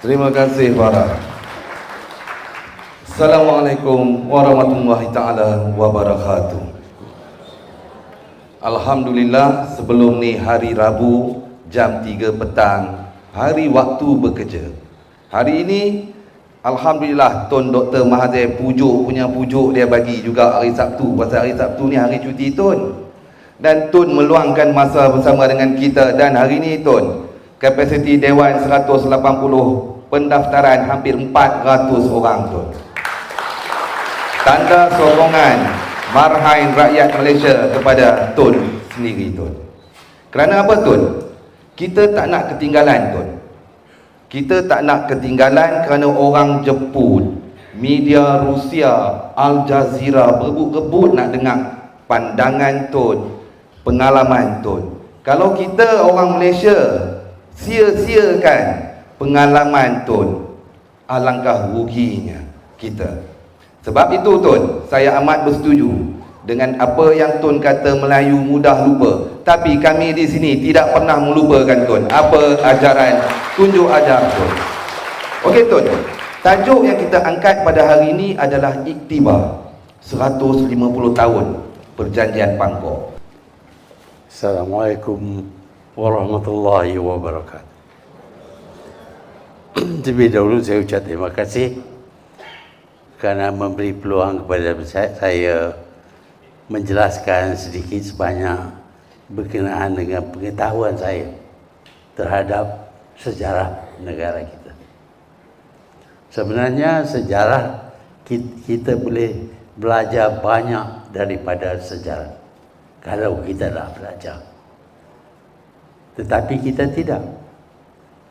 Terima kasih para. Assalamualaikum warahmatullahi ta'ala wabarakatuh. Alhamdulillah, sebelum ni hari Rabu jam 3 petang, hari waktu bekerja. Hari ini Alhamdulillah Tun Dr. Mahathir pujuk dia bagi juga hari Sabtu. Pasal hari Sabtu ni hari cuti Tun. Dan Tun meluangkan masa bersama dengan kita. Dan hari ini Tun, kapasiti Dewan 180, pendaftaran hampir 400 orang Tun. Tanda sokongan marhain rakyat Malaysia kepada Tun sendiri Tun. Kerana apa Tun? Kita tak nak ketinggalan Tun. Kita tak nak ketinggalan kerana orang Jepun, media Rusia, Al Jazeera berebut-rebut nak dengar pandangan Tun, pengalaman Tun. Kalau kita orang Malaysia sia-siakan pengalaman Tun, alangkah ruginya kita. Sebab itu Tun, saya amat bersetuju dengan apa yang Tun kata Melayu mudah lupa. Tapi kami di sini tidak pernah melupakan Tun apa ajaran tunjuk ajar Tun. Okey Tun, tajuk yang kita angkat pada hari ini adalah iktibar 150 tahun Perjanjian Pangkor. Assalamualaikum warahmatullahi wabarakatuh. Terlebih dahulu saya ucap terima kasih kerana memberi peluang kepada saya menjelaskan sedikit sebanyak berkenaan dengan pengetahuan saya terhadap sejarah negara kita. Sebenarnya sejarah kita boleh belajar banyak daripada sejarah kalau kita dah belajar. Tetapi kita tidak.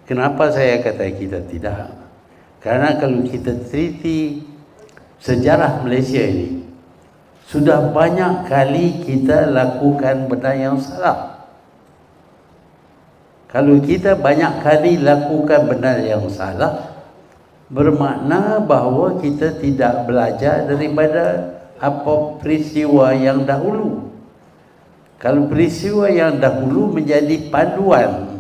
Kenapa saya kata kita tidak? Karena kalau kita teliti sejarah Malaysia ini, sudah banyak kali kita lakukan benda yang salah. Kalau kita banyak kali lakukan benda yang salah, bermakna bahawa kita tidak belajar daripada apa peristiwa yang dahulu. Kalau peristiwa yang dahulu menjadi panduan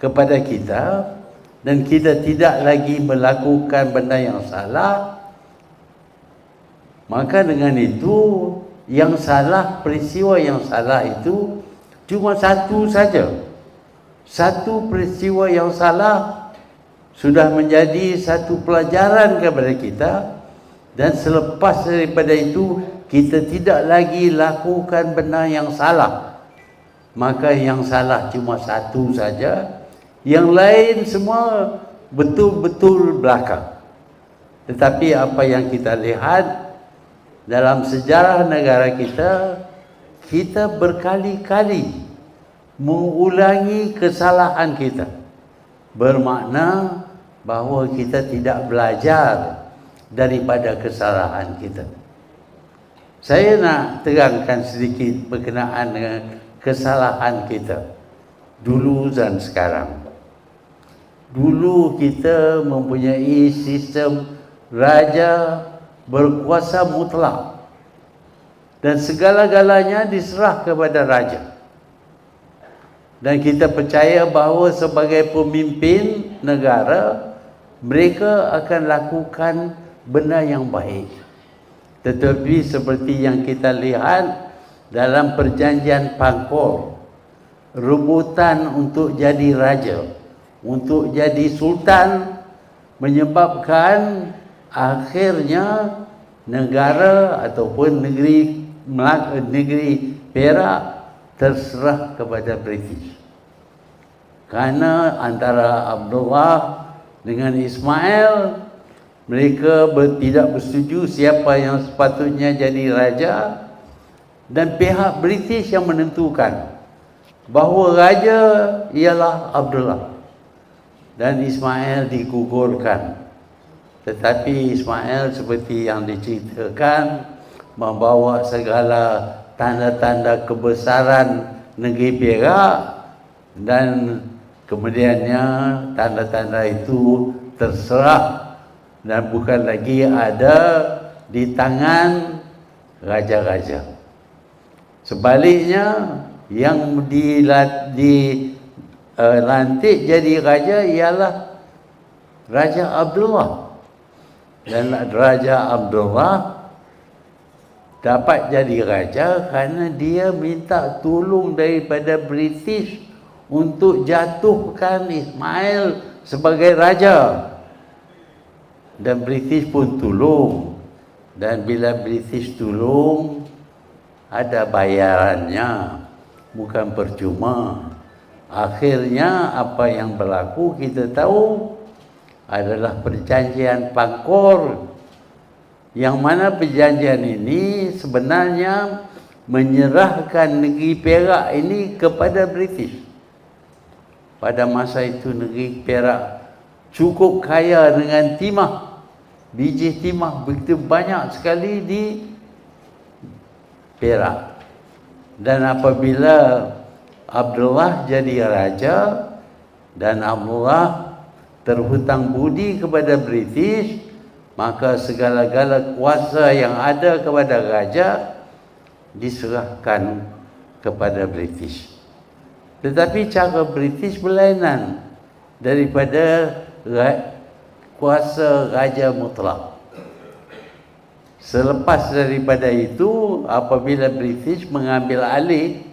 kepada kita dan kita tidak lagi melakukan benda yang salah, maka dengan itu yang salah, peristiwa yang salah itu cuma satu saja. Satu peristiwa yang salah sudah menjadi satu pelajaran kepada kita, dan selepas daripada itu kita tidak lagi lakukan benda yang salah. Maka yang salah cuma satu saja, yang lain semua betul-betul belakang. Tetapi apa yang kita lihat dalam sejarah negara kita, kita berkali-kali mengulangi kesalahan kita. Bermakna bahawa kita tidak belajar daripada kesalahan kita. Saya nak terangkan sedikit berkenaan dengan kesalahan kita dulu dan sekarang. Dulu kita mempunyai sistem raja berkuasa mutlak dan segala-galanya diserah kepada raja. Dan kita percaya bahawa sebagai pemimpin negara, mereka akan lakukan benda yang baik. Tetapi seperti yang kita lihat dalam Perjanjian Pangkor, rebutan untuk jadi raja, untuk jadi sultan, menyebabkan akhirnya negara ataupun negeri Perak terserah kepada British. Kerana antara Abdullah dengan Ismail, mereka tidak bersetuju siapa yang sepatutnya jadi raja, dan pihak British yang menentukan bahawa raja ialah Abdullah dan Ismail digugurkan. Tetapi Ismail seperti yang diceritakan membawa segala tanda-tanda kebesaran negeri Perak, dan kemudiannya tanda-tanda itu terserah dan bukan lagi ada di tangan raja-raja. Sebaliknya, yang dilantik jadi raja ialah Raja Abdullah. Dan Raja Abdullah dapat jadi raja kerana dia minta tolong daripada British untuk jatuhkan Ismail sebagai raja. Dan British pun tolong. Dan bila British tolong, ada bayarannya, bukan percuma. Akhirnya apa yang berlaku kita tahu adalah perjanjian Pankor, yang mana perjanjian ini sebenarnya menyerahkan negeri Perak ini kepada British. Pada masa itu negeri Perak cukup kaya dengan timah, biji timah begitu banyak sekali di Perak. Dan apabila Abdullah jadi raja dan Abdullah terhutang budi kepada British, maka segala-gala kuasa yang ada kepada raja diserahkan kepada British. Tetapi cara British berlainan daripada kuasa raja mutlak. Selepas daripada itu, apabila British mengambil alih,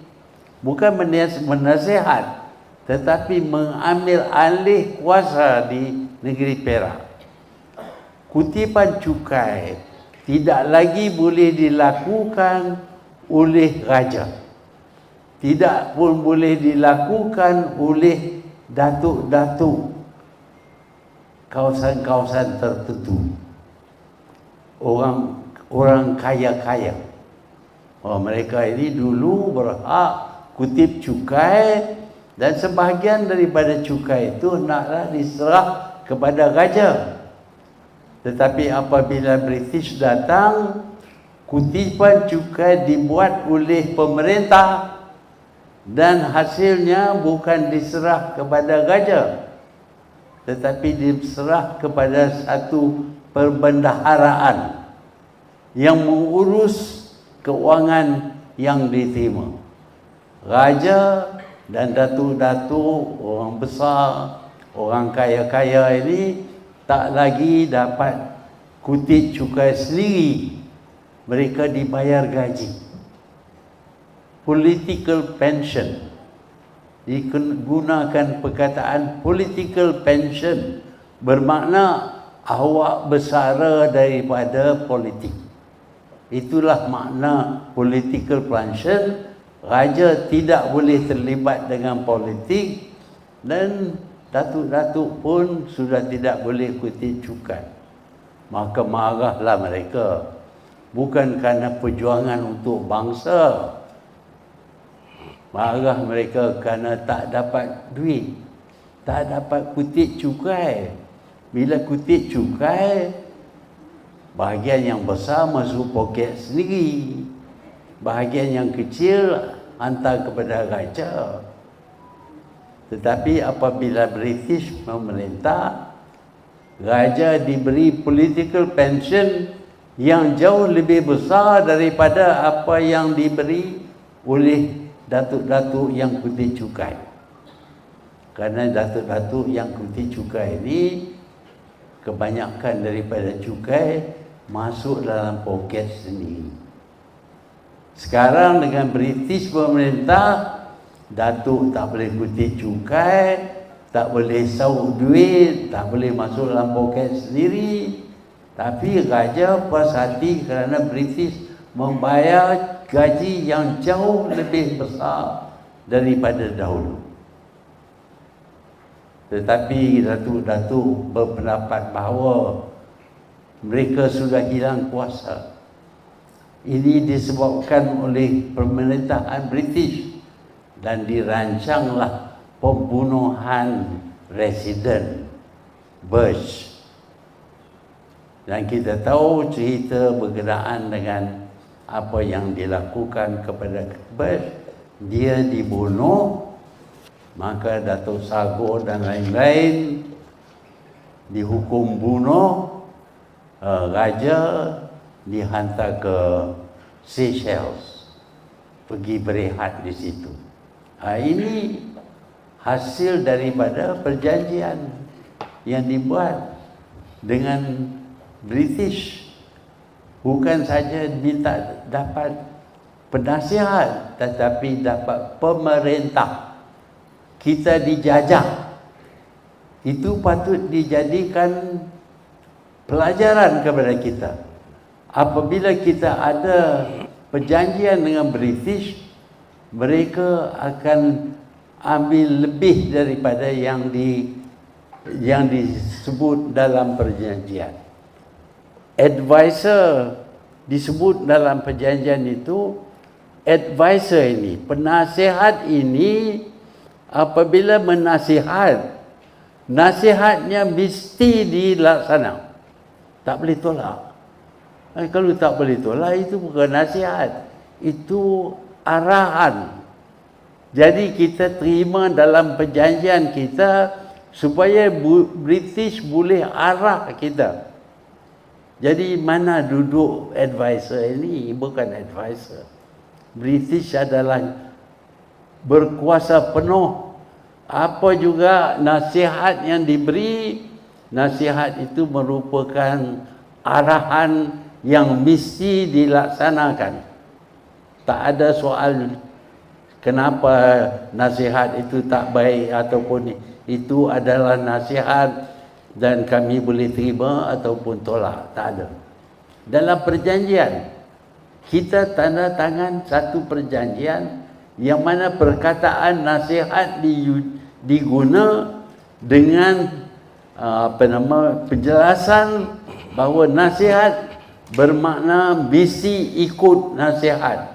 bukan menasihat, tetapi mengambil alih kuasa di negeri Perak, kutipan cukai tidak lagi boleh dilakukan oleh raja, tidak pun boleh dilakukan oleh datuk-datuk kawasan-kawasan tertentu, orang kaya-kaya. Mereka ini dulu berhak kutip cukai, dan sebahagian daripada cukai itu naklah diserah kepada raja. Tetapi apabila British datang, kutipan cukai dibuat oleh pemerintah dan hasilnya bukan diserah kepada raja, tetapi diserah kepada satu perbendaharaan yang mengurus keuangan yang diterima. Raja dan datuk-datuk, orang besar, orang kaya-kaya ini tak lagi dapat kutip cukai sendiri. Mereka dibayar gaji. Political pension. Digunakan perkataan political pension, bermakna awak bersara daripada politik. Itulah makna political pension. Raja tidak boleh terlibat dengan politik dan datuk-datuk pun sudah tidak boleh kutip cukai. Maka marahlah mereka. Bukan kerana perjuangan untuk bangsa. Marah mereka kerana tak dapat duit, tak dapat kutip cukai. Bila kutip cukai, bahagian yang besar masuk poket sendiri, bahagian yang kecil hantar kepada raja. Tetapi apabila British memerintah, raja diberi political pension yang jauh lebih besar daripada apa yang diberi oleh datuk-datuk yang kutip cukai. Kerana datuk-datuk yang kutip cukai ini, kebanyakan daripada cukai masuk dalam poket sendiri. Sekarang dengan British pemerintah, datuk tak boleh kutip cukai, tak boleh sauk duit, tak boleh masuk dalam poket sendiri. Tapi raja puas hati kerana British membayar gaji yang jauh lebih besar daripada dahulu. Tetapi datuk-datuk berpendapat bahawa mereka sudah hilang kuasa. Ini disebabkan oleh pemerintahan British dan dirancanglah pembunuhan Residen Bush. Dan kita tahu cerita berkenaan dengan apa yang dilakukan kepada Bush. Dia dibunuh, maka Datuk Sagor dan lain-lain dihukum bunuh. Raja dihantar ke Seychelles, pergi berehat di situ. Ini hasil daripada perjanjian yang dibuat dengan British bukan saja minta dapat penasihat, tetapi dapat pemerintah. Kita dijajah. Itu patut dijadikan pelajaran kepada kita. Apabila kita ada perjanjian dengan British, mereka akan ambil lebih daripada yang disebut dalam perjanjian. Advisor disebut dalam perjanjian itu, advisor ini, penasihat ini apabila menasihat, nasihatnya mesti dilaksana. Tak boleh tolak. Kalau tak boleh tolak, itu bukan nasihat, itu arahan. Jadi kita terima dalam perjanjian kita supaya British boleh arah kita. Jadi mana duduk advisor ini? Bukan advisor. British adalah berkuasa penuh. Apa juga nasihat yang diberi, nasihat itu merupakan arahan yang mesti dilaksanakan. Tak ada soal kenapa nasihat itu tak baik ataupun itu adalah nasihat dan kami boleh terima ataupun tolak. Tak ada. Dalam perjanjian, kita tanda tangan satu perjanjian yang mana perkataan nasihat diguna dengan penjelasan bahawa nasihat bermakna mesti ikut nasihat,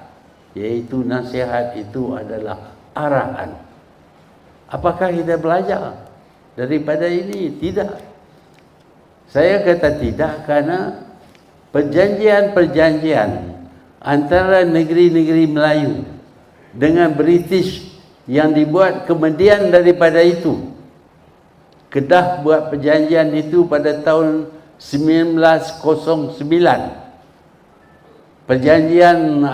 iaitu nasihat itu adalah arahan. Apakah kita belajar daripada ini? Tidak. Saya kata tidak, karena perjanjian-perjanjian antara negeri-negeri Melayu dengan British yang dibuat kemudian daripada itu. Kedah buat perjanjian itu pada tahun 1909. Perjanjian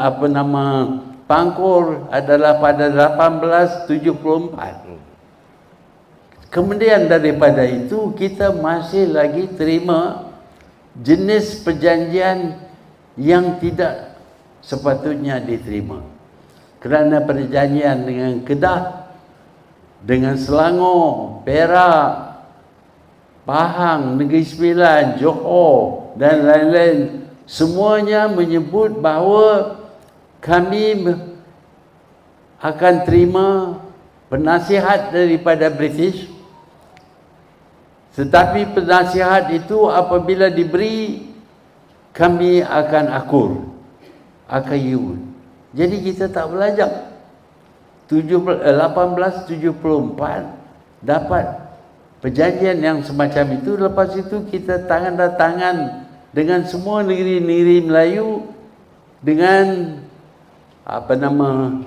Pangkor adalah pada 1874. Kemudian daripada itu kita masih lagi terima jenis perjanjian yang tidak sepatutnya diterima. Kerana perjanjian dengan Kedah, dengan Selangor, Perak, Pahang, Negeri Sembilan, Johor dan lain-lain, semuanya menyebut bahawa kami akan terima penasihat daripada British. Tetapi penasihat itu apabila diberi, kami akan akur, akan yield. Jadi kita tak belajar. 1874 dapat perjanjian yang semacam itu. Lepas itu kita tangan dengan semua negeri-negeri Melayu dengan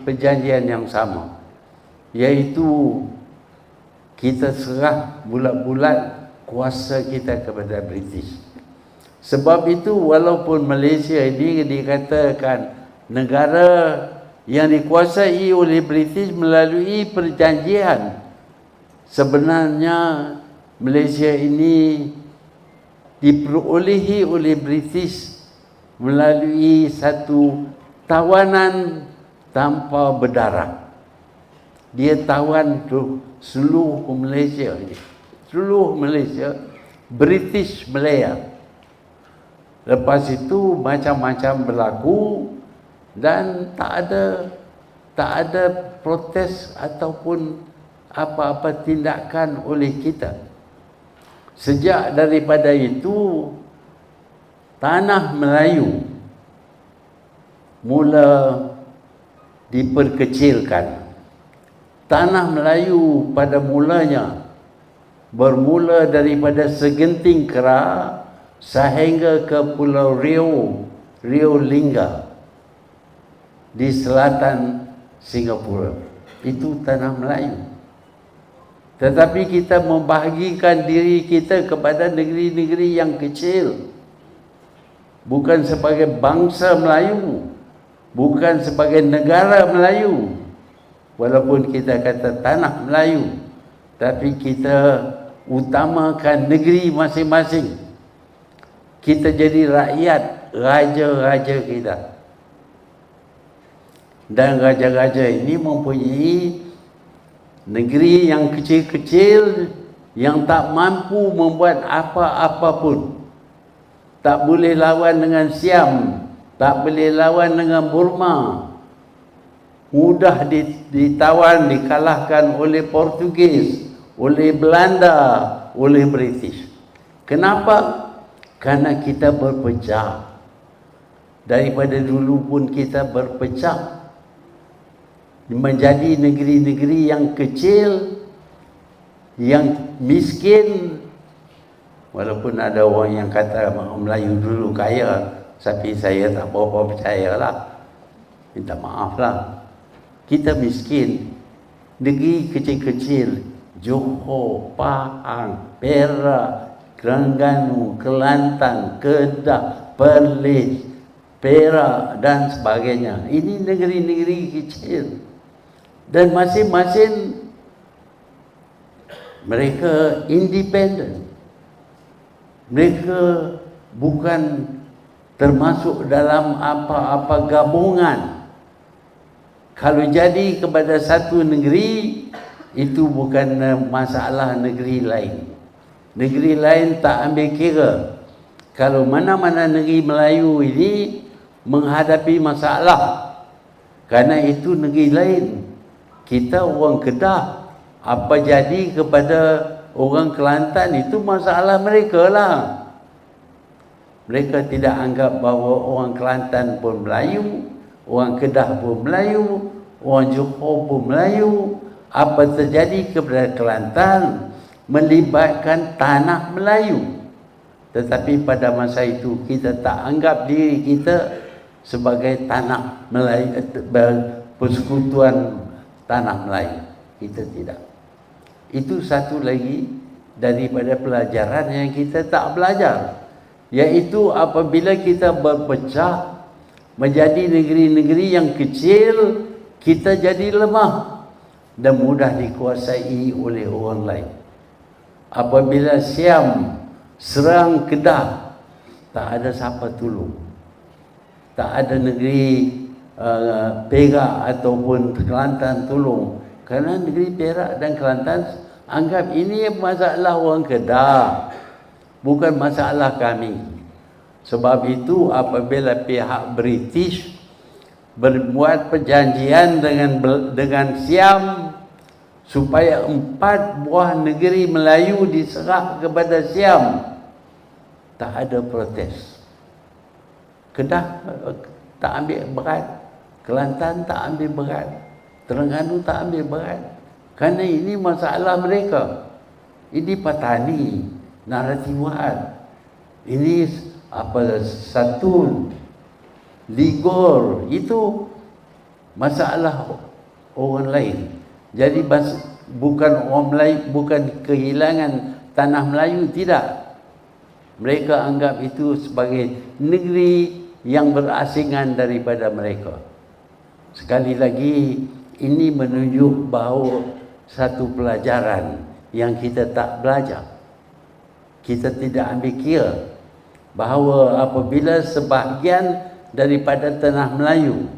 perjanjian yang sama, iaitu kita serah bulat-bulat kuasa kita kepada British. Sebab itu walaupun Malaysia ini dikatakan negara yang dikuasai oleh British melalui perjanjian, sebenarnya Malaysia ini diperolehi oleh British melalui satu tawanan tanpa berdarah. Dia tawan tu seluruh Malaysia ini. Seluruh Malaysia, British Malaya. Lepas itu macam-macam berlaku dan tak ada protes ataupun apa-apa tindakan oleh kita. Sejak daripada itu, tanah Melayu mula diperkecilkan. Tanah Melayu pada mulanya bermula daripada segenting kera sehingga ke Pulau Rio Lingga di selatan Singapura. Itu tanah Melayu. Tetapi kita membahagikan diri kita kepada negeri-negeri yang kecil. Bukan sebagai bangsa Melayu, bukan sebagai negara Melayu. Walaupun kita kata tanah Melayu, tapi kita utamakan negeri masing-masing. Kita jadi rakyat, raja-raja kita. Dan raja-raja ini mempunyai negeri yang kecil-kecil yang tak mampu membuat apa-apa pun. Tak boleh lawan dengan Siam, tak boleh lawan dengan Burma. Mudah ditawan, dikalahkan oleh Portugis, oleh Belanda, oleh British. Kenapa? Karena kita berpecah. Daripada dulu pun kita berpecah menjadi negeri-negeri yang kecil, yang miskin. Walaupun ada orang yang kata Melayu dulu kaya, tapi saya tak berapa percayalah. Minta maaf lah. Kita miskin. Negeri kecil-kecil, Johor, Pahang, Perak, Terengganu, Kelantan, Kedah, Perlis, Perak dan sebagainya. Ini negeri-negeri kecil. Dan masing-masing mereka independen. Mereka bukan termasuk dalam apa-apa gabungan. Kalau jadi kepada satu negeri, itu bukan masalah negeri lain. Negeri lain tak ambil kira. Kalau mana-mana negeri Melayu ini menghadapi masalah, karena itu negeri lain. Kita orang Kedah, apa jadi kepada orang Kelantan itu masalah mereka lah. Mereka tidak anggap bahawa orang Kelantan pun Melayu, orang Kedah pun Melayu, orang Johor pun Melayu. Apa terjadi kepada Kelantan melibatkan tanah Melayu. Tetapi pada masa itu kita tak anggap diri kita sebagai tanah Melayu, persekutuan tanah Melayu. Kita tidak. Itu satu lagi daripada pelajaran yang kita tak belajar, iaitu apabila kita berpecah menjadi negeri-negeri yang kecil, kita jadi lemah dan mudah dikuasai oleh orang lain. Apabila Siam serang Kedah, tak ada siapa tolong. Tak ada negeri Perak ataupun Kelantan tolong. Kerana negeri Perak dan Kelantan anggap ini masalah orang Kedah, bukan masalah kami. Sebab itu apabila pihak British berbuat perjanjian dengan Siam supaya 4 buah negeri Melayu diserah kepada Siam, tak ada protes. Kedah tak ambil berat, Kelantan tak ambil berat, Terengganu tak ambil berat. Kerana ini masalah mereka. Ini Patani, Naratiwat, ini Satun, Ligor, itu masalah orang lain. Jadi bukan orang Melayu, bukan kehilangan tanah Melayu, tidak. Mereka anggap itu sebagai negeri yang berasingan daripada mereka. Sekali lagi, ini menunjuk bahawa satu pelajaran yang kita tak belajar. Kita tidak ambil kira bahawa apabila sebahagian daripada tanah Melayu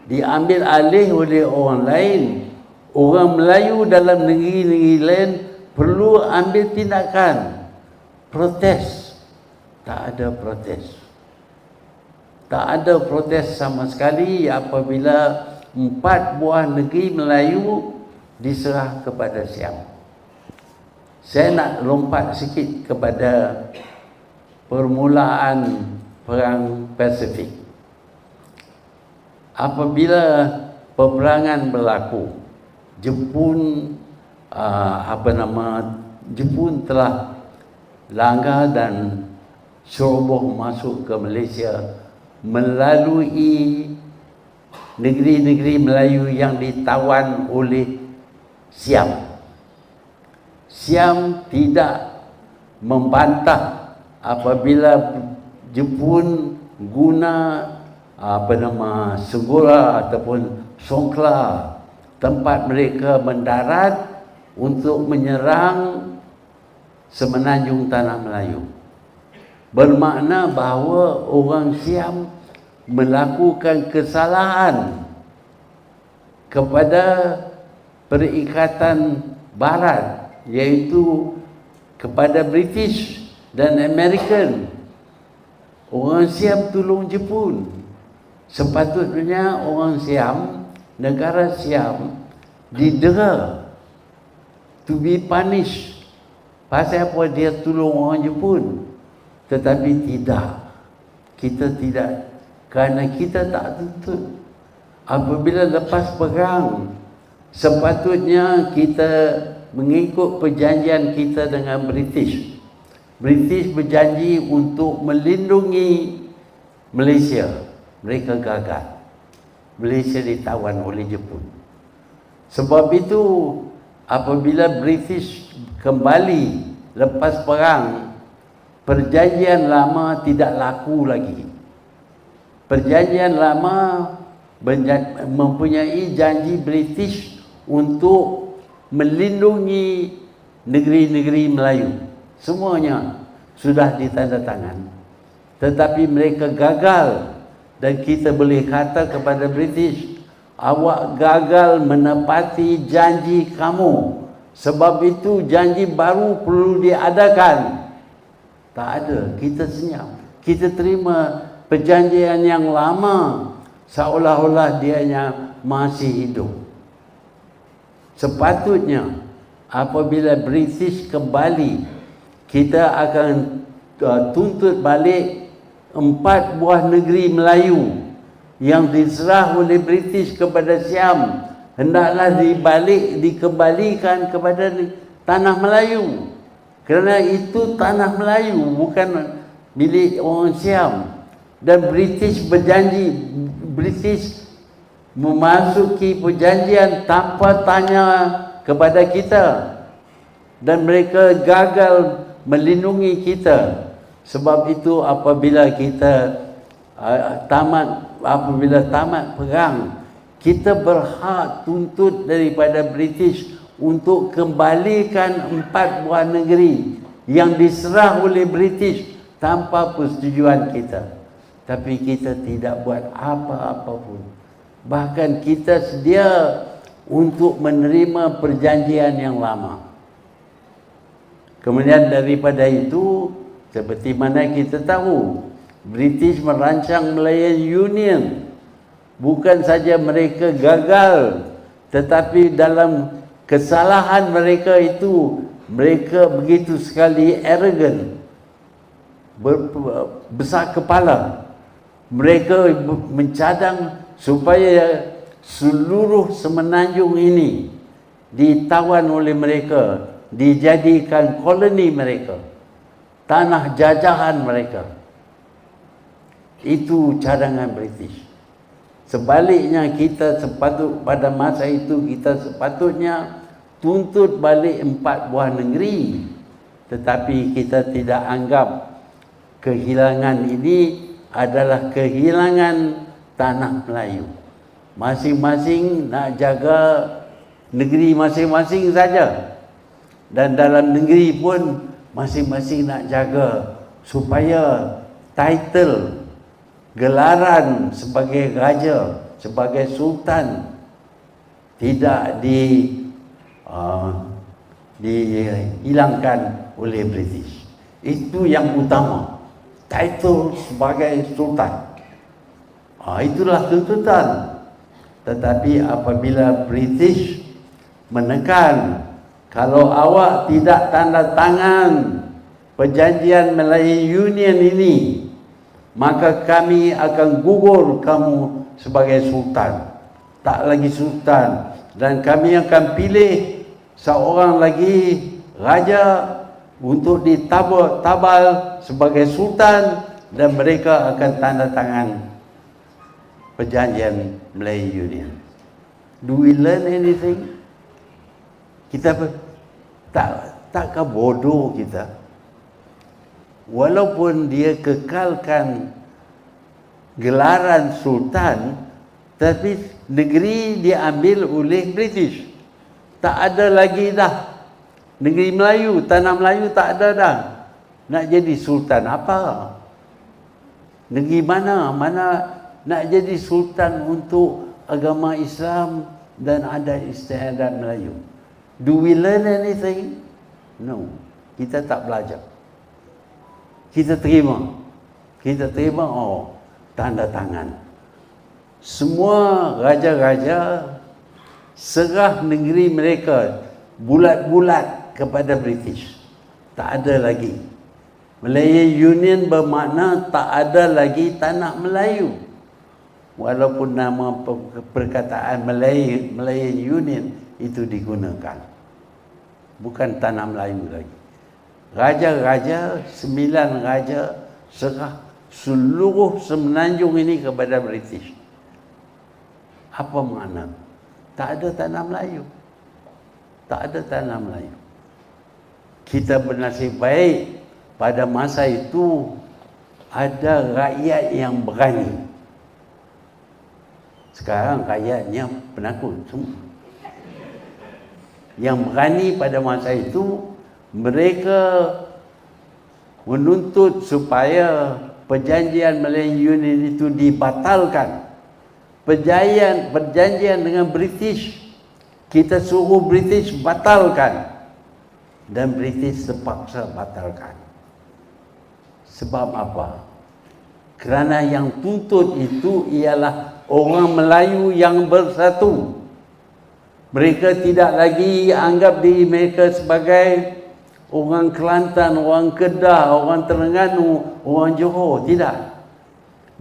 diambil alih oleh orang lain, orang Melayu dalam negeri-negeri lain perlu ambil tindakan, protes. Tak ada protes. Tak ada protes sama sekali apabila 4 buah negeri Melayu diserah kepada Siam. Saya nak lompat sikit kepada permulaan Perang Pasifik. Apabila peperangan berlaku, Jepun Jepun telah langgar dan ceroboh masuk ke Malaysia melalui negeri-negeri Melayu yang ditawan oleh Siam. Siam tidak membantah apabila Jepun guna Segura ataupun Songkla, tempat mereka mendarat untuk menyerang semenanjung tanah Melayu. Bermakna bahawa orang Siam melakukan kesalahan kepada perikatan Barat, iaitu kepada British dan American. Orang Siam tolong Jepun. Sepatutnya orang Siam, negara Siam, didera, to be punished. Pasal apa dia tolong orang Jepun? Tetapi tidak. Kita tidak. Kerana kita tak tuntut. Apabila lepas perang, sepatutnya kita mengikut perjanjian kita dengan British. British berjanji untuk melindungi Malaysia. Mereka gagal. Malaysia ditawan oleh Jepun. Sebab itu, apabila British kembali lepas perang, perjanjian lama tidak laku lagi. Perjanjian lama mempunyai janji British untuk melindungi negeri-negeri Melayu. Semuanya sudah ditandatangan. Tetapi mereka gagal, dan kita boleh kata kepada British, awak gagal menepati janji kamu. Sebab itu janji baru perlu diadakan. Tak ada, kita senyap. Kita terima perjanjian yang lama seolah-olah dianya masih hidup. Sepatutnya apabila British kembali, kita akan tuntut balik 4 buah negeri Melayu yang diserah oleh British kepada Siam. Hendaklah dikembalikan kepada tanah Melayu. Kerana itu tanah Melayu, bukan milik orang Siam. Dan British berjanji, British memasuki perjanjian tanpa tanya kepada kita. Dan mereka gagal melindungi kita. Sebab itu apabila kita tamat perang, kita berhak tuntut daripada British untuk kembalikan 4 buah negeri yang diserah oleh British tanpa persetujuan kita. Tapi kita tidak buat apa-apa pun. Bahkan kita sedia untuk menerima perjanjian yang lama. Kemudian daripada itu, seperti mana kita tahu, British merancang Malayan Union. Bukan saja mereka gagal, tetapi dalam kesalahan mereka itu, mereka begitu sekali arrogant, besar kepala. Mereka mencadang supaya seluruh semenanjung ini ditawan oleh mereka, dijadikan koloni mereka, tanah jajahan mereka. Itu cadangan British. Sebaliknya kita pada masa itu kita sepatutnya tuntut balik 4 buah negeri. Tetapi kita tidak anggap kehilangan ini adalah kehilangan tanah Melayu. Masing-masing nak jaga negeri masing-masing saja. Dan dalam negeri pun masing-masing nak jaga supaya title, gelaran sebagai raja, sebagai sultan tidak dihilangkan oleh British. Itu yang utama, title sebagai sultan. Itulah tuntutan. Tetapi apabila British menekan, kalau awak tidak tanda tangan perjanjian Malayan Union ini, maka kami akan gugur kamu sebagai sultan. Tak lagi sultan. Dan kami akan pilih seorang lagi raja untuk ditabal sebagai sultan, dan mereka akan tanda tangan perjanjian Malayan Union. Do we learn anything? Kita takkah bodoh kita? Walaupun dia kekalkan gelaran sultan, tapi negeri diambil oleh British. Tak ada lagi dah negeri Melayu, tanah Melayu tak ada dah. Nak jadi sultan apa? Negeri mana nak jadi sultan untuk agama Islam dan adat istiadat Melayu? Do we learn anything? No. Kita tak belajar. Kita terima. Tanda tangan. Semua raja-raja serah negeri mereka bulat-bulat kepada British. Tak ada lagi. Malayan Union bermakna tak ada lagi tanah Melayu. Walaupun nama perkataan Malayan Union itu digunakan. Bukan tanah Melayu lagi. Raja-raja, 9 raja serah seluruh semenanjung ini kepada British. Apa makna? Tak ada tanah Melayu. Tak ada tanah Melayu. Kita bernasib baik pada masa itu ada rakyat yang berani. Sekarang rakyatnya penakut semua. Yang berani pada masa itu, mereka menuntut supaya perjanjian Malayan Union itu dibatalkan. Perjanjian dengan British, kita suruh British batalkan. Dan British terpaksa batalkan. Sebab apa? Kerana yang tuntut itu ialah orang Melayu yang bersatu. Mereka tidak lagi anggap diri mereka sebagai orang Kelantan, orang Kedah, orang Terengganu, orang Johor. Tidak.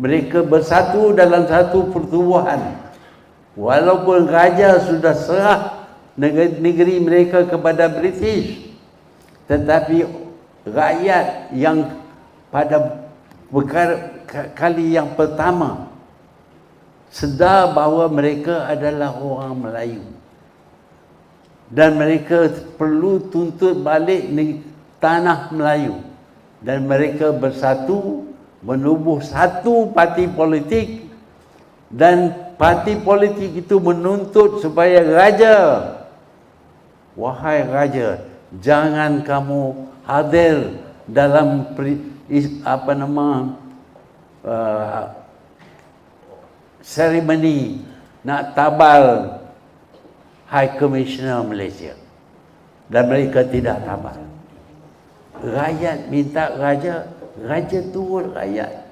Mereka bersatu dalam satu pertubuhan. Walaupun raja sudah serah negeri mereka kepada British, tetapi rakyat yang pada kali yang pertama sedar bahawa mereka adalah orang Melayu. Dan mereka perlu tuntut balik tanah Melayu. Dan mereka bersatu, menubuh satu parti politik. Dan parti politik itu menuntut supaya raja, wahai raja, jangan kamu hadir dalam seremoni nak tabal High Commissioner Malaysia. Dan mereka tidak tabal. Rakyat minta raja, raja turun rakyat.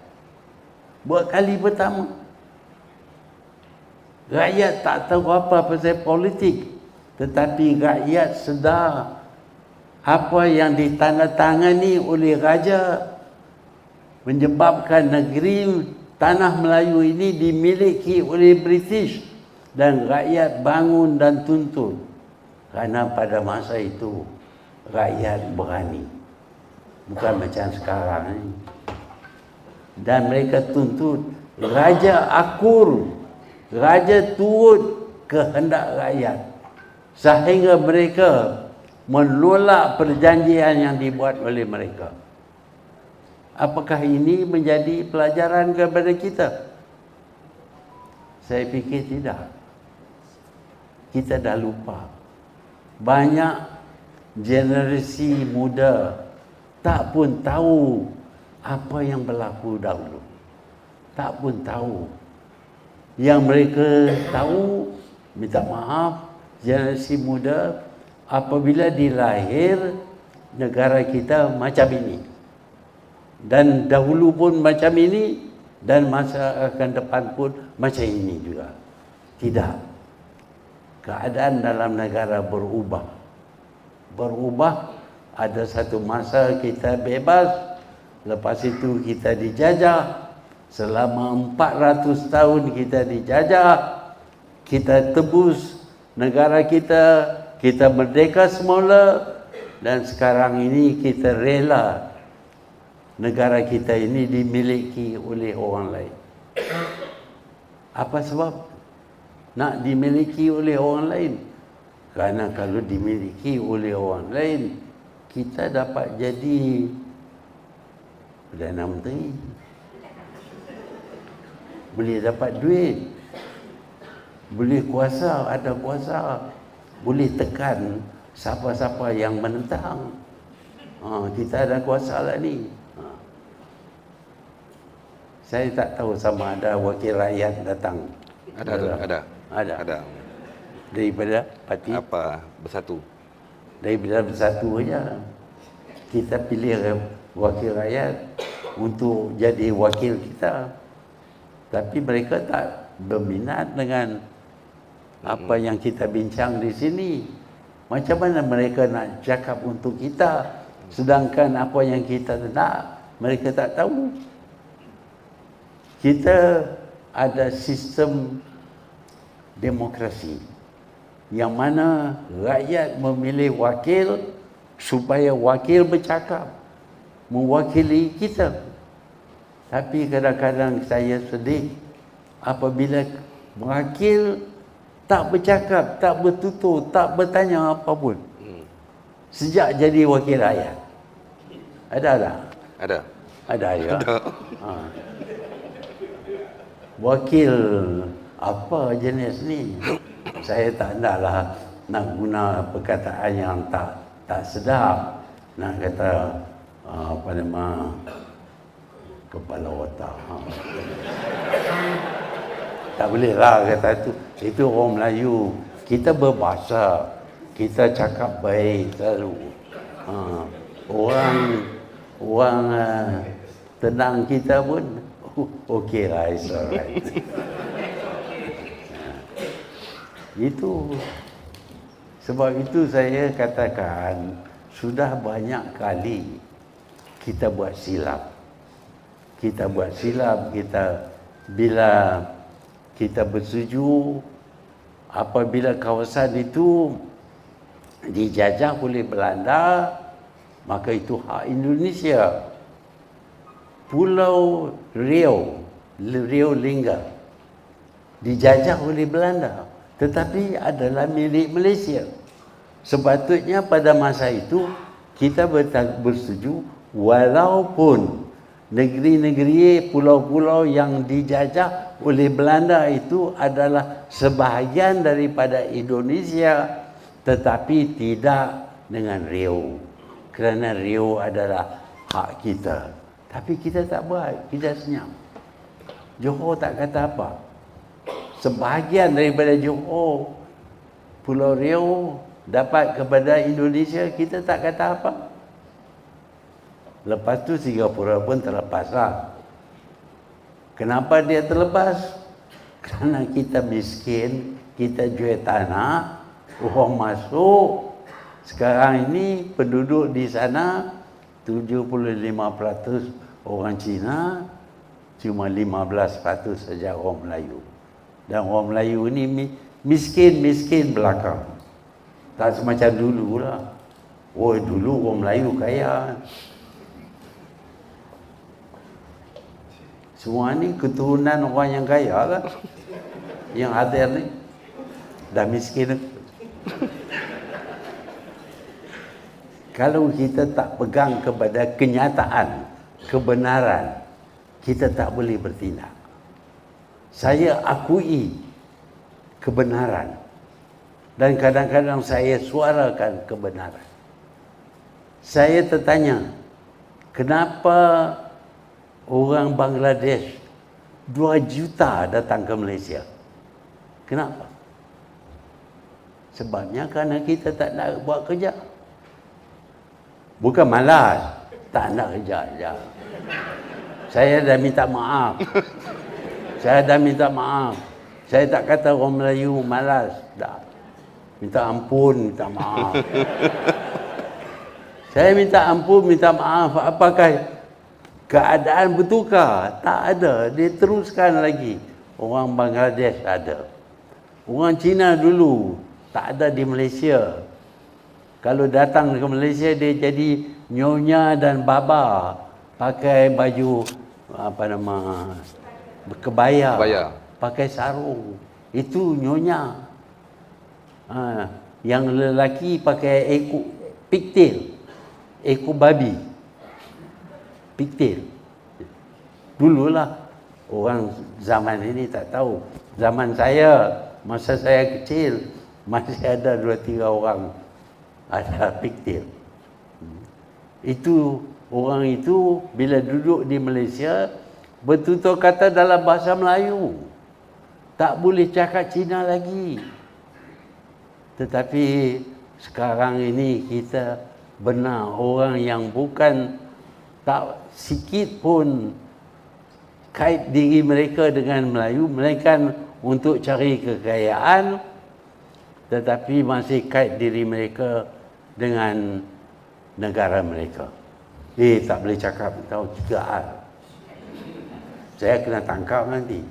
Buat kali pertama. Rakyat tak tahu apa pasal politik, tetapi rakyat sedar apa yang ditandatangani oleh raja menyebabkan negeri tanah Melayu ini dimiliki oleh British. Dan rakyat bangun dan tuntut. Kerana pada masa itu rakyat berani. Bukan macam sekarang ni. Dan mereka tuntut raja akur. Raja turut kehendak rakyat. Sehingga mereka menolak perjanjian yang dibuat oleh mereka. Apakah ini menjadi pelajaran kepada kita? Saya fikir tidak. Kita dah lupa. Banyak generasi muda tak pun tahu apa yang berlaku dahulu. Tak pun tahu. Yang mereka tahu, minta maaf, generasi muda apabila dilahir negara kita macam ini. Dan dahulu pun macam ini, dan masa akan depan pun macam ini juga. Tidak. Keadaan dalam negara berubah. Berubah, ada satu masa kita bebas, lepas itu kita dijajah. Selama 400 tahun kita dijajah, kita tebus negara kita merdeka semula, dan sekarang ini kita rela negara kita ini dimiliki oleh orang lain. Apa sebab nak dimiliki oleh orang lain? Kerana kalau dimiliki oleh orang lain, kita dapat jadi Perdana Menteri, boleh dapat duit, boleh kuasa, ada kuasa, boleh tekan siapa-siapa yang menentang. Kita ada kuasa lah ni. Saya tak tahu sama ada wakil rakyat datang. Ada. Daripada parti Apa? Bersatu. daripada Bersatu aja. Kita pilih wakil rakyat untuk jadi wakil kita. Tapi mereka tak berminat dengan apa yang kita bincang di sini. Macam mana mereka nak cakap untuk kita, sedangkan apa yang kita nak mereka tak tahu. Kita ada sistem demokrasi yang mana rakyat memilih wakil supaya wakil bercakap, mewakili kita. Tapi kadang-kadang saya sedih apabila wakil tak bercakap, tak bertutur, tak bertanya apa pun. Sejak jadi wakil rakyat. Ada tak? Ada ya. Wakil apa jenis ni? Saya tak naklah nak guna perkataan yang tak sedap. Nak kata apa nama kepala otak. Tak boleh lah kata tu. Itu orang Melayu. Kita berbahasa, kita cakap baik selalu. Orang tenang kita pun okey lah, it's alright. Itu sebab itu saya katakan sudah banyak kali kita buat silap. Kita bila kita bersetuju apabila kawasan itu dijajah oleh Belanda, maka itu hak Indonesia. Pulau Riau Lingga dijajah oleh Belanda, tetapi adalah milik Malaysia. Sepatutnya pada masa itu kita bersetuju walaupun negeri-negeri, pulau-pulau yang dijajah oleh Belanda itu adalah sebahagian daripada Indonesia, tetapi tidak dengan Riau. Kerana Riau adalah hak kita. Tapi kita tak buat, kita senyap. Johor tak kata apa. Sebahagian daripada Johor, Pulau Riau dapat kepada Indonesia, kita tak kata apa. Lepas tu Singapura pun terlepaslah. Kenapa dia terlepas? Kerana kita miskin, kita jual tanah, orang masuk. Sekarang ini penduduk di sana 75% orang Cina, cuma 15% saja orang Melayu. Dan orang Melayu ini miskin belakang. Tak semacam dulu lah. Dulu orang Melayu kaya. Semua ni keturunan orang yang kaya lah. Yang hadir ni dah miskin. Kalau kita tak pegang kepada kenyataan, kebenaran, kita tak boleh bertindak. Saya akui kebenaran dan kadang-kadang saya suarakan kebenaran. Saya tertanya, kenapa orang Bangladesh 2 juta datang ke Malaysia? Kenapa? Sebabnya kerana kita tak nak buat kerja. Bukan malas, tak nak kerja je. Saya dah minta maaf. Saya tak kata orang Melayu malas. Dah. Minta ampun, minta maaf. Saya minta ampun, minta maaf. Apakah keadaan bertukar? Tak ada. Dia teruskan lagi. Orang Bangladesh ada. Orang Cina dulu tak ada di Malaysia. Kalau datang ke Malaysia, dia jadi nyonya dan baba. Pakai baju kebaya. Pakai sarung. Itu nyonya. Yang lelaki pakai pigtail. Ekor babi. Pigtail. Dululah. Orang zaman ini tak tahu. Zaman saya, masa saya kecil, masih ada 2-3 orang ada fiktif. Itu orang itu bila duduk di Malaysia bertutur kata dalam bahasa Melayu. Tak boleh cakap Cina lagi. Tetapi sekarang ini kita benar orang yang bukan tak sikit pun kait diri mereka dengan Melayu, melainkan untuk cari kekayaan, tetapi masih kait diri mereka dengan negara mereka. Tak boleh cakap tahu 3R. Saya kena tangkap nanti.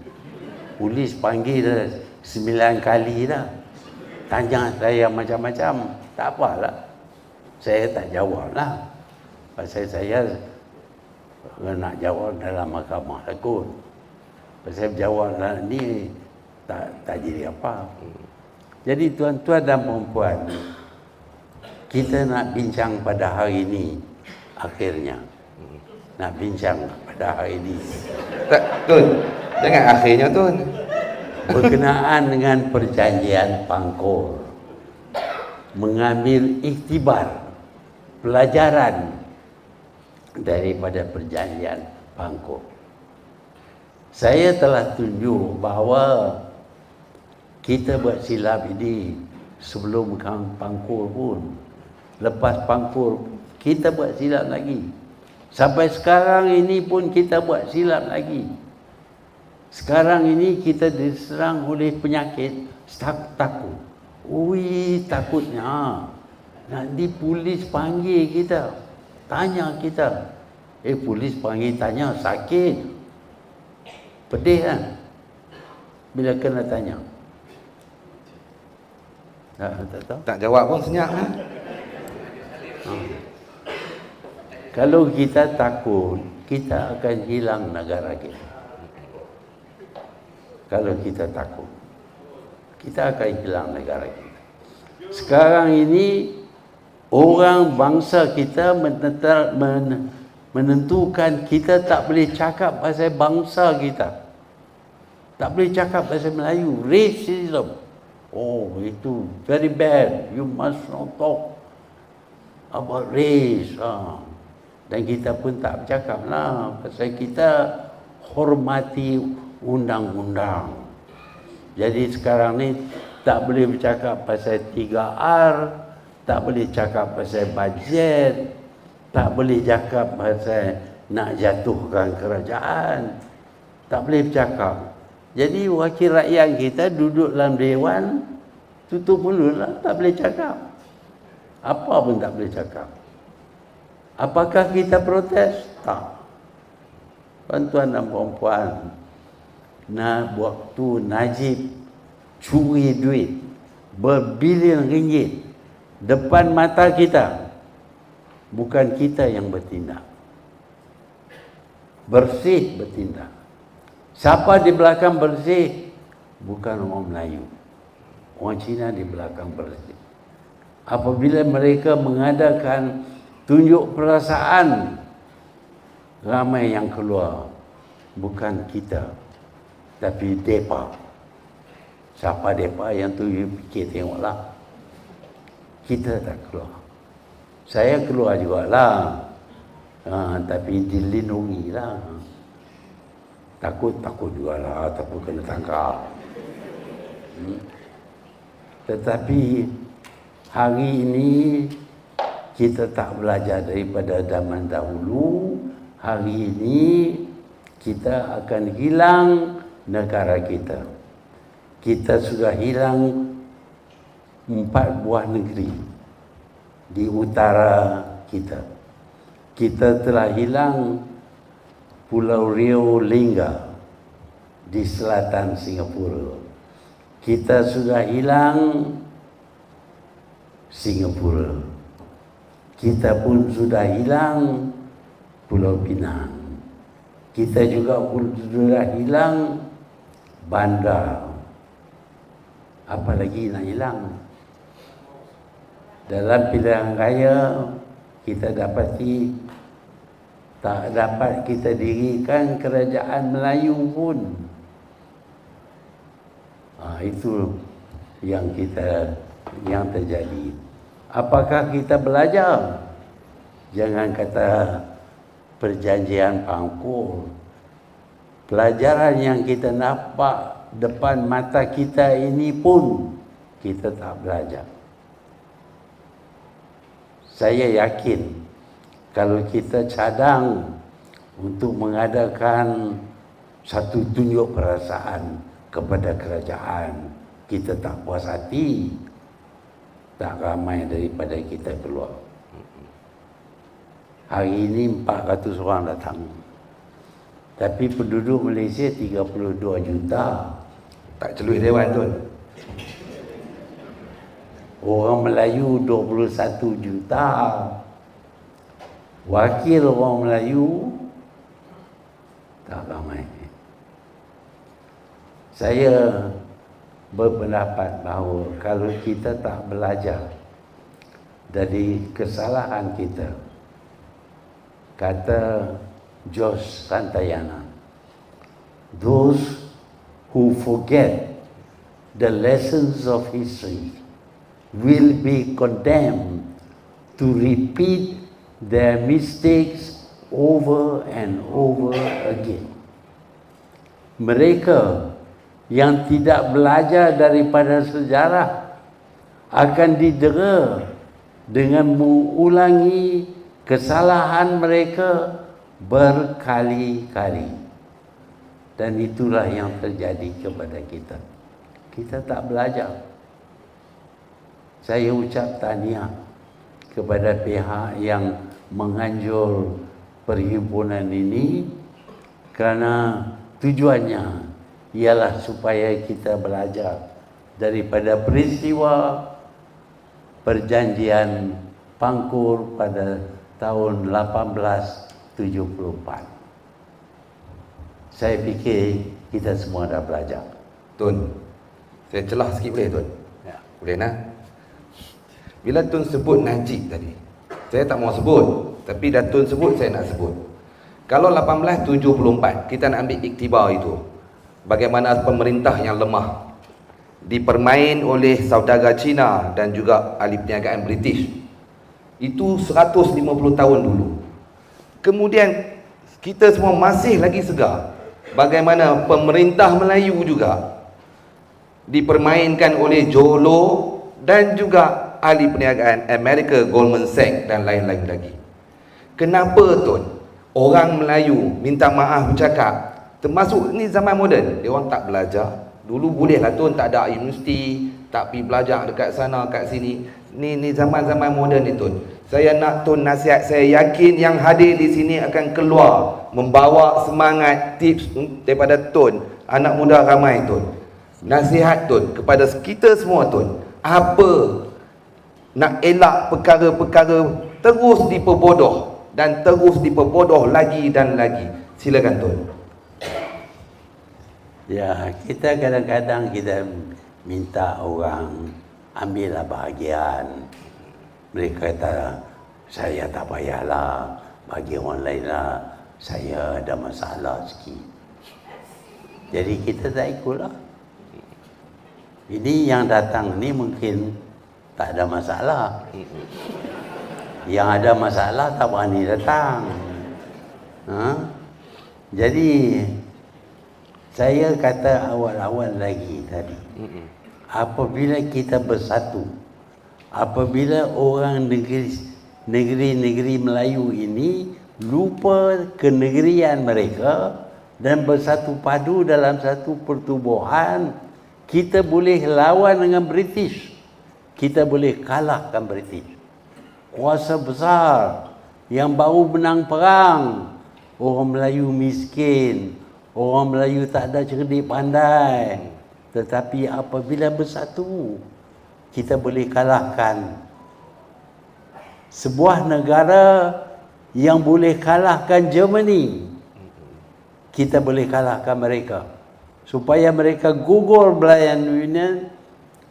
Polis panggil dah 9 kali dah. Tanya saya macam-macam. Tak apalah. Saya tak jawab lah. Pasal saya nak jawab dalam mahkamah takut. Pasal jawab lah ni tak jadi apa. Jadi tuan-tuan dan puan-puan, kita nak bincang pada hari ini akhirnya. Nak bincang pada hari ini. Tak, Tun. Jangan akhirnya, Tun. Berkenaan dengan perjanjian Pangkor. Mengambil iktibar, pelajaran daripada perjanjian Pangkor. Saya telah tunjuk bahawa kita buat silap ini sebelum Pangkor pun. Lepas Pangkor, kita buat silap lagi. Sampai sekarang ini pun kita buat silap lagi. Sekarang ini kita diserang oleh penyakit takut. Ui, takutnya. Nanti polis panggil kita. Tanya kita. Polis panggil tanya, sakit. Pedih kan? Bila kena tanya. Tak tahu? Tak jawab pun senyap kan? Kalau kita takut, kita akan hilang negara kita. Kalau kita takut, kita akan hilang negara kita. Sekarang ini, orang bangsa kita menentukan kita tak boleh cakap pasal bangsa kita. Tak boleh cakap pasal Melayu. Racism. Oh, itu very bad. You must not talk about race. Dan kita pun tak bercakap lah. Pasal kita hormati undang-undang. Jadi sekarang ni tak boleh bercakap pasal 3R, tak boleh cakap pasal bajet, tak boleh cakap pasal nak jatuhkan kerajaan, tak boleh bercakap. Jadi wakil rakyat kita duduk dalam dewan, tutup mulut lah, tak boleh cakap. Apa pun tak boleh cakap. Apakah kita protes? Tak. Tuan-tuan dan puan-puan, waktu Najib curi duit berbilion ringgit depan mata kita, bukan kita yang bertindak. Bersih bertindak. Siapa di belakang bersih? Bukan orang Melayu. Orang Cina di belakang bersih. Apabila mereka mengadakan tunjuk perasaan, ramai yang keluar. Bukan kita, tapi mereka. Siapa mereka yang tu, you fikir tengoklah. Kita tak keluar. Saya keluar jugalah. Tapi dilindungi lah. Takut jugalah, takut kena tangkap. Tetapi hari ini kita tak belajar daripada zaman dahulu. Hari ini kita akan hilang negara kita. Kita sudah hilang 4 buah negeri di utara kita. Kita telah hilang Pulau Rio Lingga di selatan Singapura. Kita sudah hilang Singapura. Kita pun sudah hilang Pulau Pinang. Kita juga pun sudah hilang Banda. Apa lagi nak hilang? Dalam pilihan raya kita dapati tak dapat kita dirikan kerajaan Melayu pun. Itu yang terjadi. Apakah kita belajar? Jangan kata perjanjian Pangkor. Pelajaran yang kita nampak depan mata kita ini pun kita tak belajar. Saya yakin kalau kita cadang untuk mengadakan satu tunjuk perasaan kepada kerajaan, kita tak puas hati, tak ramai daripada kita keluar. Hari ini 400 orang datang. Tapi penduduk Malaysia 32 juta. Tak celui Dewan Tun. Orang Melayu 21 juta. Wakil orang Melayu tak ramai. Saya berpendapat bahawa kalau kita tak belajar dari kesalahan kita, kata George Santayana, those who forget the lessons of history will be condemned to repeat their mistakes over and over again. Mereka yang tidak belajar daripada sejarah akan didera dengan mengulangi kesalahan mereka berkali-kali. Dan itulah yang terjadi kepada kita. Kita tak belajar. Saya ucap tahniah kepada pihak yang menganjur perhimpunan ini kerana tujuannya ialah supaya kita belajar daripada peristiwa perjanjian Pangkor pada tahun 1874. Saya fikir kita semua dah belajar. Tun, saya celah sikit boleh Tun? Ya. Boleh nak? Bila Tun sebut Najib tadi, saya tak mau sebut, tapi dah Tun sebut, saya nak sebut. Kalau 1874 kita nak ambil iktibar itu, bagaimana pemerintah yang lemah dipermain oleh saudagar Cina dan juga ahli perniagaan British. Itu 150 tahun dulu. Kemudian kita semua masih lagi segar bagaimana pemerintah Melayu juga dipermainkan oleh Jolo dan juga ahli perniagaan Amerika, Goldman Sachs dan lain-lain lagi. Kenapa Tun orang Melayu minta maaf bercakap, termasuk ni zaman moden, dia orang tak belajar? Dulu bolehlah Tun, tak ada universiti, tak pergi belajar dekat sana kat sini. Ni zaman-zaman moden ni Tun. Saya nak Tun nasihat, saya yakin yang hadir di sini akan keluar membawa semangat, tips daripada Tun, anak muda ramai Tun. Nasihat Tun kepada kita semua Tun, apa nak elak perkara-perkara terus diperbodoh dan terus diperbodoh lagi dan lagi. Silakan Tun. Ya, kita kadang-kadang kita minta orang ambillah bahagian. Mereka kata, saya tak payahlah, bagi orang lain lah, saya ada masalah sikit. Jadi kita tak ikutlah. Ini yang datang ni mungkin tak ada masalah. Yang ada masalah tak berani datang. Jadi saya kata awal-awal lagi tadi, apabila kita bersatu, apabila orang negeri-negeri Melayu ini lupa kenegerian mereka dan bersatu padu dalam satu pertubuhan, kita boleh lawan dengan British. Kita boleh kalahkan British. Kuasa besar yang baru menang perang. Orang Melayu miskin. Orang Melayu tak ada cerdik pandai. Tetapi apabila bersatu, kita boleh kalahkan sebuah negara yang boleh kalahkan Germany. Kita boleh kalahkan mereka. Supaya mereka gugur Belayan Union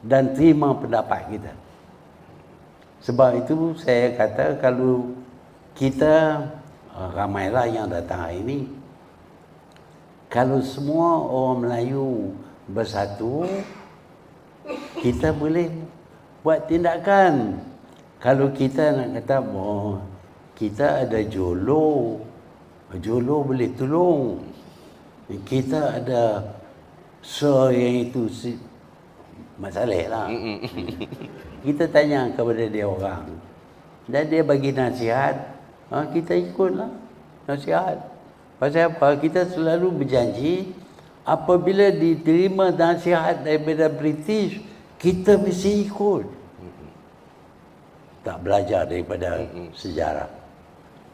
dan terima pendapat kita. Sebab itu saya kata kalau kita, ramailah yang datang hari ini, kalau semua orang Melayu bersatu, kita boleh buat tindakan. Kalau kita nak kata, kita ada Jolo boleh tolong. Kita ada yang itu masalah lah. Kita tanya kepada dia orang, dan dia bagi nasihat, kita ikutlah nasihat. Pasal apa? Kita selalu berjanji apabila diterima nasihat daripada British, kita mesti ikut. Tak belajar daripada sejarah.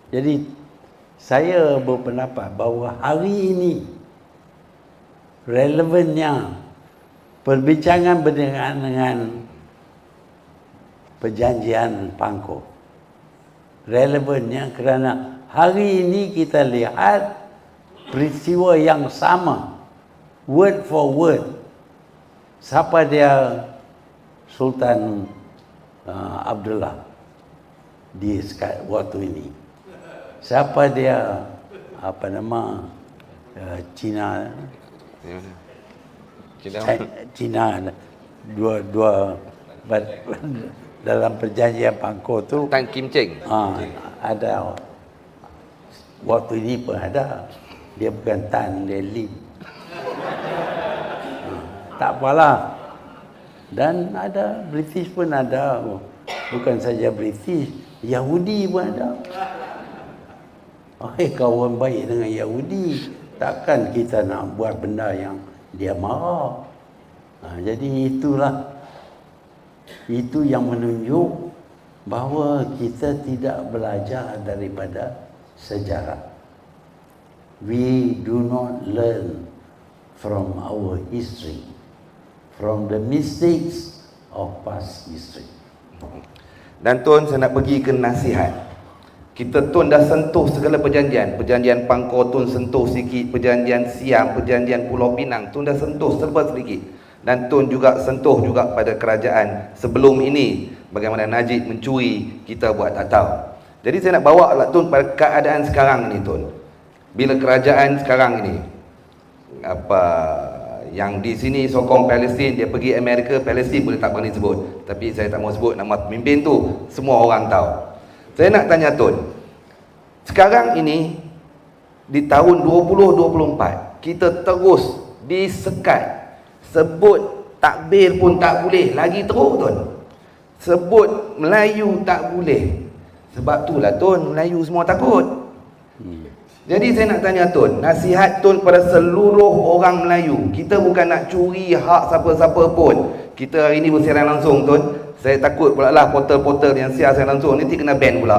Jadi saya berpendapat bahawa hari ini relevannya perbincangan berkenaan dengan perjanjian Pangkor. Relevannya kerana hari ini kita lihat peristiwa yang sama, word for word. Siapa dia? Sultan Abdullah di waktu ini. Siapa dia? Apa nama? Cina. Cina. Dua dalam perjanjian Pangkor tu. Tan Kim Cheng. Ada. Waktu ini pun ada. Dia bukan Tan, dia Lim. Tak apalah. Dan ada British pun ada. Bukan saja British, Yahudi pun ada. Kawan baik dengan Yahudi. Takkan kita nak buat benda yang dia marah. Jadi itulah. Itu yang menunjuk bahawa kita tidak belajar daripada sejarah. We do not learn from our history, from the mistakes of past history. Dan Tun, saya nak pergi ke nasihat. Kita Tun dah sentuh segala perjanjian. Perjanjian Pangkor Tun sentuh sikit, perjanjian Siam, perjanjian Pulau Pinang Tun dah sentuh serba sedikit. Dan Tun juga sentuh juga pada kerajaan sebelum ini, bagaimana Najib mencuri, kita buat tak tahu. Jadi saya nak bawa lah Tun pada keadaan sekarang ni Tun. Bila kerajaan sekarang ini, yang di sini sokong Palestin, dia pergi Amerika, Palestin boleh tak berani sebut. Tapi saya tak mau sebut nama pemimpin tu, semua orang tahu. Saya nak tanya Tun, sekarang ini di tahun 2024 kita terus disekat. Sebut takbir pun tak boleh, lagi teruk Tun. Sebut Melayu tak boleh. Sebab itulah Tun, Melayu semua takut. Jadi saya nak tanya Tun, nasihat Tun pada seluruh orang Melayu. Kita bukan nak curi hak siapa-siapa pun. Kita hari ini bersiaran langsung Tun. Saya takut pula lah portal-portal yang siar langsung nanti kena ban pula.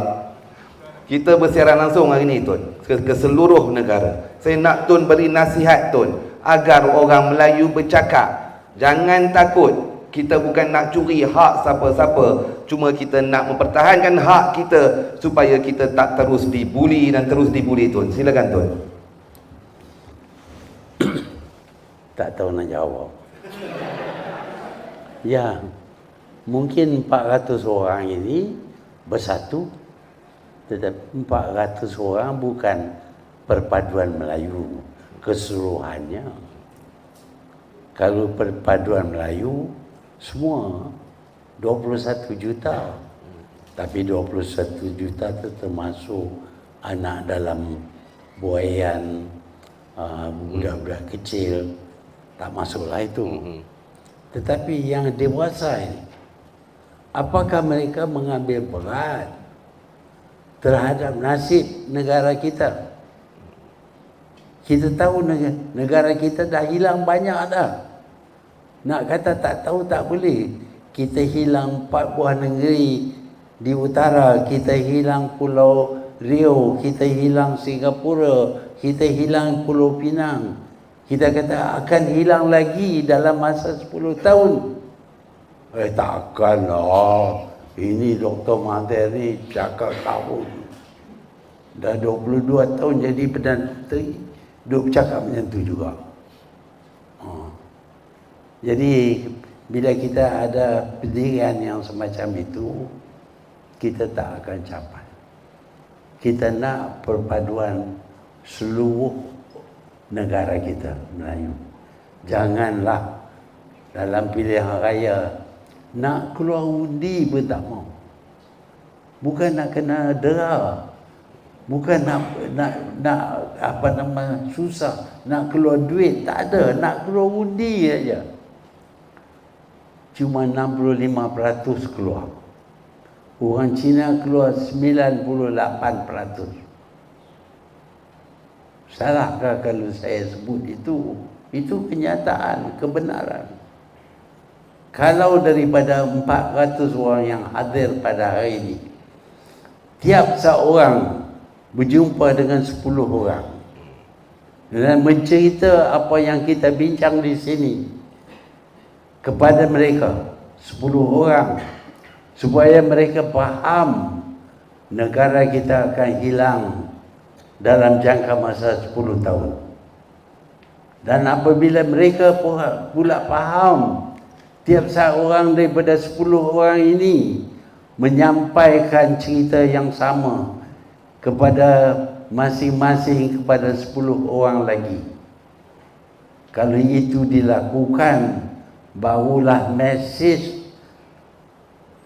Kita bersiaran langsung hari ini Tun, ke seluruh negara. Saya nak Tun beri nasihat Tun, agar orang Melayu bercakap. Jangan takut. Kita bukan nak curi hak siapa-siapa. Cuma kita nak mempertahankan hak kita supaya kita tak terus dibuli dan terus dibuli Tun. Silakan Tun. Tak tahu nak jawab. Ya, mungkin 400 orang ini bersatu. Tetapi 400 orang bukan perpaduan Melayu keseluruhannya. Kalau perpaduan Melayu semua 21 juta. Tapi 21 juta itu termasuk anak dalam buaian, budak-budak kecil, tak masuklah itu. Tetapi yang dewasa ini, apakah mereka mengambil berat terhadap nasib negara kita? Kita tahu negara kita dah hilang banyak dah. Nak kata tak tahu tak boleh. Kita hilang 4 buah negeri di utara. Kita hilang Pulau Riau. Kita hilang Singapura. Kita hilang Pulau Pinang. Kita kata akan hilang lagi dalam masa 10 tahun. Takkanlah. Ini Dr. Mahathir ni cakap tahun. Dah 22 tahun jadi Perdana Menteri. Duk bercakap macam tu juga. Jadi bila kita ada pendirian yang semacam itu, kita tak akan capai. Kita nak perpaduan seluruh negara kita Melayu. Janganlah dalam pilihan raya nak keluar undi pun tak mau. bukan nak kena dera, bukan nak apa nama susah, nak keluar duit, tak ada, nak keluar undi aja. Cuma 65% keluar. Orang Cina keluar 98%. Salahkah kalau saya sebut itu? Itu kenyataan, kebenaran. Kalau daripada 400 orang yang hadir pada hari ini, tiap seorang berjumpa dengan 10 orang dan mencerita apa yang kita bincang di sini kepada mereka, 10 orang, supaya mereka faham negara kita akan hilang dalam jangka masa 10 tahun. Dan apabila mereka pula faham, tiap seorang daripada 10 orang ini menyampaikan cerita yang sama kepada masing-masing kepada 10 orang lagi. Kalau itu dilakukan, barulah mesej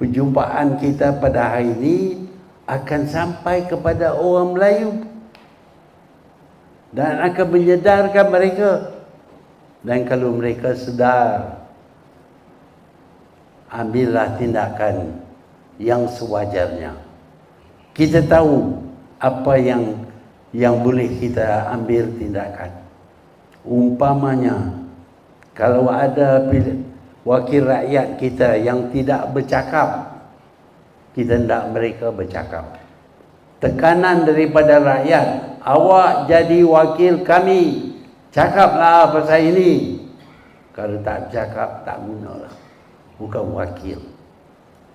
perjumpaan kita pada hari ini akan sampai kepada orang Melayu dan akan menyedarkan mereka. Dan kalau mereka sedar, ambillah tindakan yang sewajarnya. Kita tahu apa yang boleh kita ambil tindakan. Umpamanya, kalau ada wakil rakyat kita yang tidak bercakap, kita hendak mereka bercakap. Tekanan daripada rakyat, awak jadi wakil kami, cakaplah pasal ini. Kalau tak cakap, tak gunalah, bukan wakil.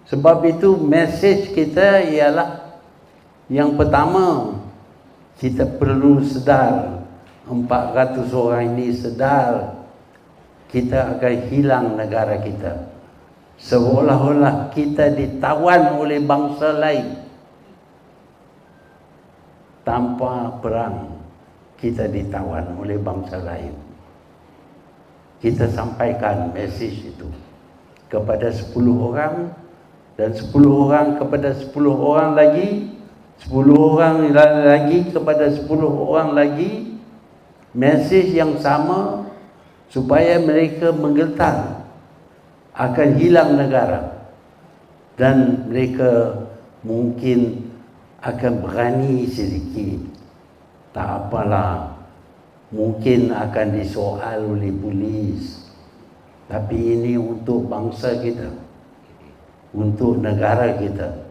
Sebab itu mesej kita ialah, yang pertama, kita perlu sedar, 400 orang ini sedar kita akan hilang negara kita. Seolah-olah kita ditawan oleh bangsa lain. Tanpa perang, kita ditawan oleh bangsa lain. Kita sampaikan mesej itu kepada 10 orang, dan 10 orang kepada 10 orang lagi, 10 orang lagi kepada 10 orang lagi, mesej yang sama, supaya mereka menggetar akan hilang negara, dan mereka mungkin akan berani sedikit. Tak apalah, mungkin akan disoal oleh polis, tapi ini untuk bangsa kita, untuk negara kita,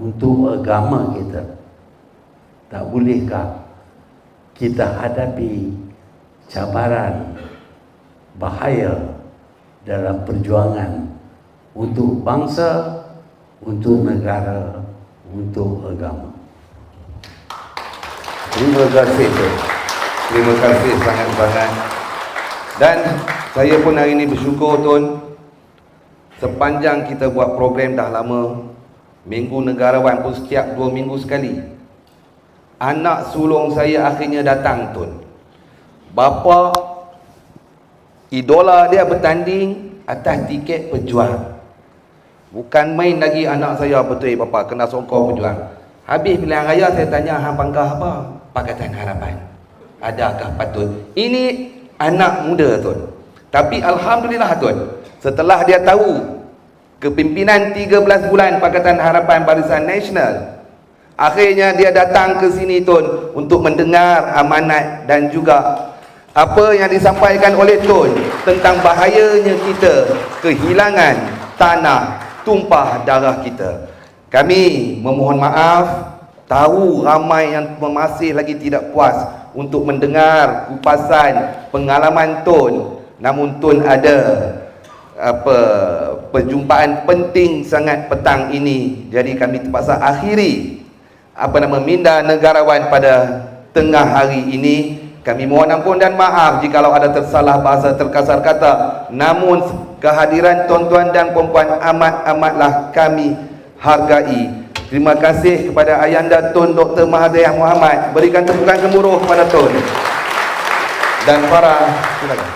untuk agama kita. Tak bolehkah kita hadapi cabaran, bahaya dalam perjuangan untuk bangsa, untuk negara, untuk agama. Terima kasih, Tun. Terima kasih sangat-sangat. Dan saya pun hari ini bersyukur, Tun, sepanjang kita buat program dah lama, Minggu Negarawan pun setiap 2 minggu sekali, anak sulung saya akhirnya datang, Tun. Bapa idola dia bertanding atas tiket pejuang. Bukan main lagi anak saya, betul bapa, kena sokong pejuang. Habis pilihan raya saya tanya, hang bangga apa? Pakatan Harapan. Adakah patut? Ini anak muda, Tun. Tapi alhamdulillah, Tun, setelah dia tahu kepimpinan 13 bulan Pakatan Harapan Barisan Nasional, akhirnya dia datang ke sini, Tun, untuk mendengar amanat dan juga apa yang disampaikan oleh Tun tentang bahayanya kita kehilangan tanah, tumpah darah kita. Kami memohon maaf, tahu ramai yang masih lagi tidak puas untuk mendengar kupasan pengalaman Tun. Namun Tun ada perjumpaan penting sangat petang ini. Jadi kami terpaksa akhiri minda negarawan pada tengah hari ini. Kami mohon ampun dan maaf jikalau ada tersalah bahasa, terkasar kata. Namun kehadiran tuan-tuan dan puan-puan amat-amatlah kami hargai. Terima kasih kepada Ayanda Tun Dr. Mahathir Mohamad. Berikan tepukan gemuruh kepada Tun. Dan para, silakan.